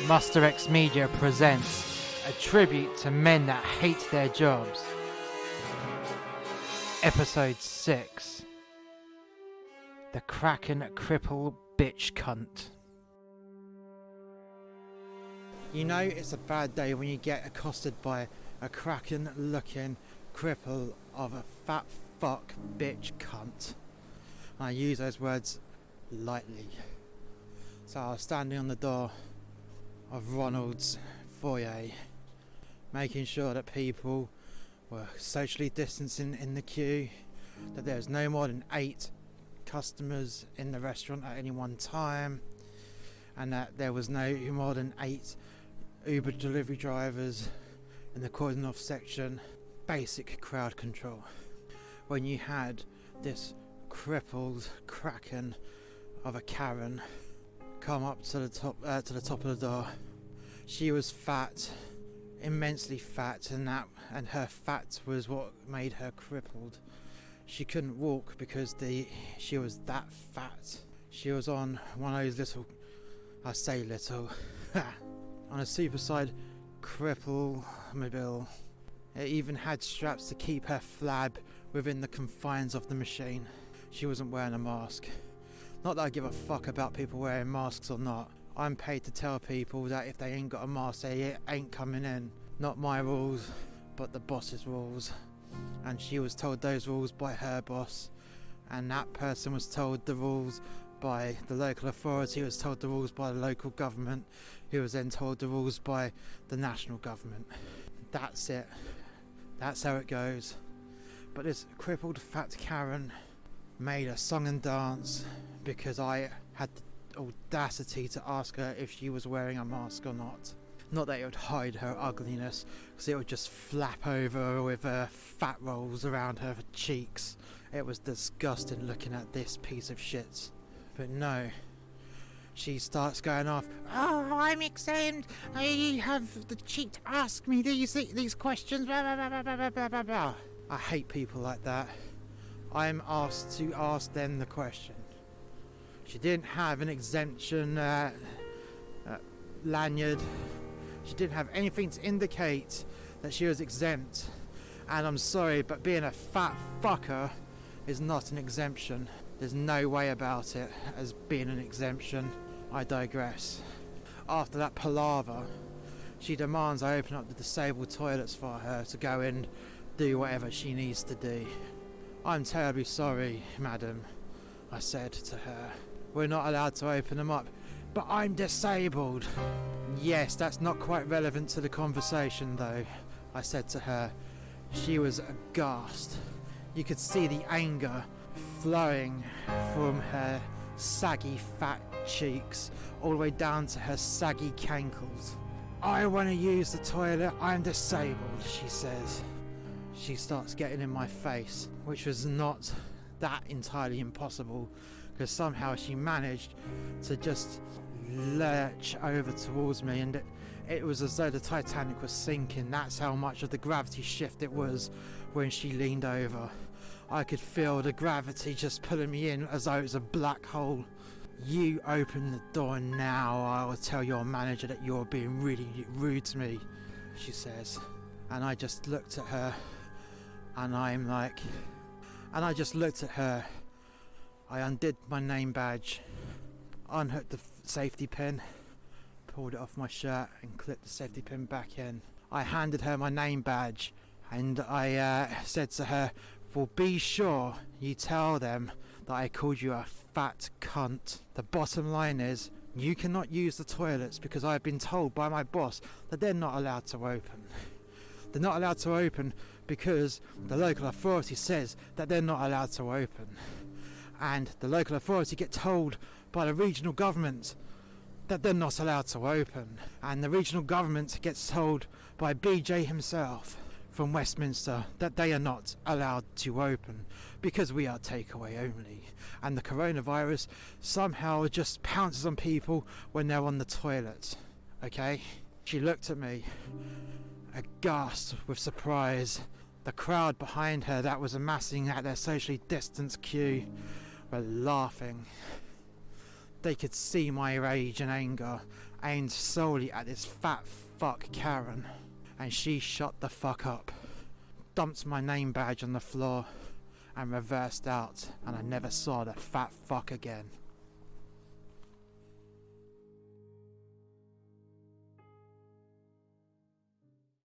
Musterxmedia presents a tribute to men that hate their jobs. Episode 6. The Kraken Cri ple bitch cunt. You know it's a bad day when you get accosted by a Kraken-looking cripple of a fat fuck bitch cunt. I use those words lightly. So I was standing on the door of Ronald's foyer, making sure that people were socially distancing in the queue, that there was no more than 8 customers in the restaurant at any one time, and that there was no more than 8 Uber delivery drivers in the cordon off section. Basic crowd control. When you had this crippled kraken of a Karen come up to the top of the door, she was fat, immensely fat, and her fat was what made her crippled. She couldn't walk because she was that fat. She was on one of those little, I say little, on a superside cripple mobile. It even had straps to keep her flab within the confines of the machine. She wasn't wearing a mask. Not that I give a fuck about people wearing masks or not. I'm paid to tell people that if they ain't got a mask, they ain't coming in. Not my rules, but the boss's rules. And she was told those rules by her boss, and that person was told the rules by the local authority, who was told the rules by the local government, who was then told the rules by the national government. That's it. That's how it goes. But this crippled fat Karen made a song and dance because I had the audacity to ask her if she was wearing a mask or not. Not that it would hide her ugliness, because it would just flap over with fat rolls around her cheeks. It was disgusting looking at this piece of shit. But no, she starts going off, "Oh, I'm exempt. I have the cheek to ask me these questions. Blah, blah, blah, blah, blah, blah, blah." I hate people like that. I'm asked to ask them the question. She didn't have an exemption lanyard. She didn't have anything to indicate that she was exempt. And I'm sorry, but being a fat fucker is not an exemption. There's no way about it as being an exemption. I digress. After that palaver, she demands I open up the disabled toilets for her to go and do whatever she needs to do. "I'm terribly sorry, madam," I said to her. "We're not allowed to open them up." "But I'm disabled." "Yes, that's not quite relevant to the conversation though," I said to her. She was aghast. You could see the anger flowing from her saggy fat cheeks all the way down to her saggy cankles. "I want to use the toilet, I'm disabled," she says. She starts getting in my face, which was not that entirely impossible, because somehow she managed to just lurch over towards me, and it was as though the Titanic was sinking. That's how much of the gravity shift it was when she leaned over. I could feel the gravity just pulling me in as though it was a black hole. "You open the door now, I will tell your manager that you're being really rude to me," she says. And I just looked at her, and I just looked at her. I undid my name badge, unhooked the safety pin, pulled it off my shirt and clipped the safety pin back in. I handed her my name badge, and I said to her, "Well, be sure you tell them that I called you a fat cunt. The bottom line is, you cannot use the toilets because I've been told by my boss that they're not allowed to open. They're not allowed to open because the local authority says that they're not allowed to open. And the local authority get told by the regional government that they're not allowed to open. And the regional government gets told by BJ himself from Westminster that they are not allowed to open because we are takeaway only. And the coronavirus somehow just pounces on people when they're on the toilet. Okay?" She looked at me, aghast with surprise. The crowd behind her that was amassing at their socially distanced queue were laughing. They could see my rage and anger, aimed solely at this fat fuck Karen, and she shut the fuck up, dumped my name badge on the floor, and reversed out, and I never saw the fat fuck again.